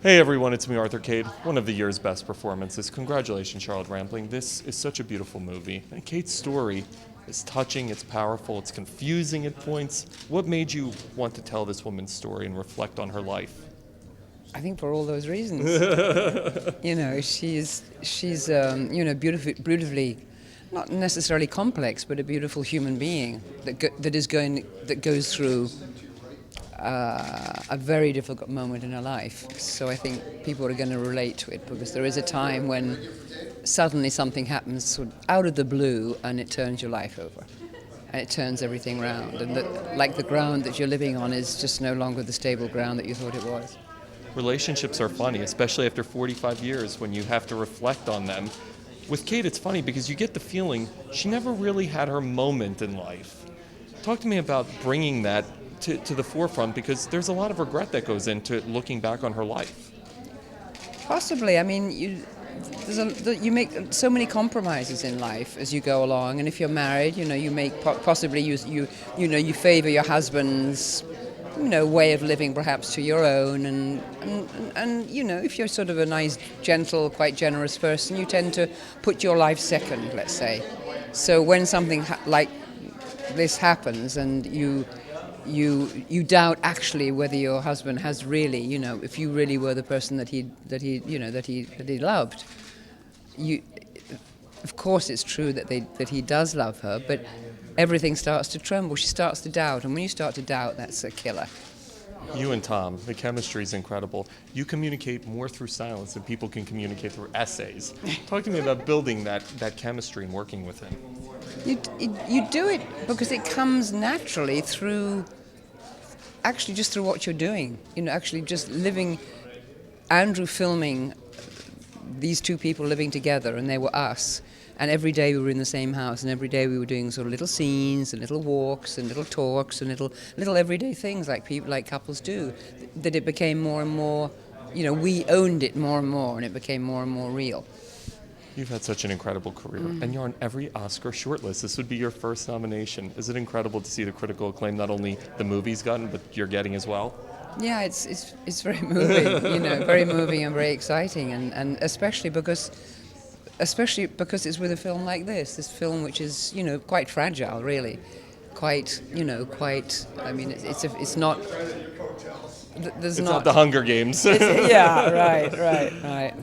Hey everyone, it's me, Arthur Kade, one of the year's best performances. Congratulations, Charlotte Rampling. This is such a beautiful movie. And Kate's story is touching, it's powerful, it's confusing at points. What made you want to tell this woman's story and reflect on her life? I think for all those reasons. She's beautifully, not necessarily complex, but a beautiful human being that goes through a very difficult moment in her life. So I think people are going to relate to it because there is a time when suddenly something happens sort of out of the blue and it turns your life over. And it turns everything round. And like the ground that you're living on is just no longer the stable ground that you thought it was. Relationships are funny, especially after 45 years when you have to reflect on them. With Kate, it's funny because you get the feeling she never really had her moment in life. Talk to me about bringing that to the forefront, because there's a lot of regret that goes into looking back on her life. Possibly. I mean, you make so many compromises in life as you go along, and if you're married, you make possibly you favor your husband's way of living perhaps to your own, and if you're sort of a nice, gentle, quite generous person, you tend to put your life second, let's say. So when something like this happens and you doubt actually whether your husband has really, if you really were the person that he loved, of course it's true that he does love her, but everything starts to tremble. She starts to doubt, and when you start to doubt, that's a killer. You and Tom, the chemistry is incredible. You communicate more through silence than people can communicate through essays. Talk to me about building that chemistry and working with him. You do it because it comes naturally through, actually just through what you're doing. Actually just living, Andrew filming these two people living together, and they were us. And every day we were in the same house, and every day we were doing sort of little scenes and little walks and little talks and little everyday things like couples do. That it became more and more, we owned it more and more, and it became more and more real. You've had such an incredible career, and you're on every Oscar shortlist. This would be your first nomination. Is it incredible to see the critical acclaim not only the movie's gotten, but you're getting as well? Yeah, it's very moving, very moving and very exciting, and especially because it's with a film like this film which is, quite fragile, really. Quite, I mean, it's not, it's not the Hunger Games. Yeah, right.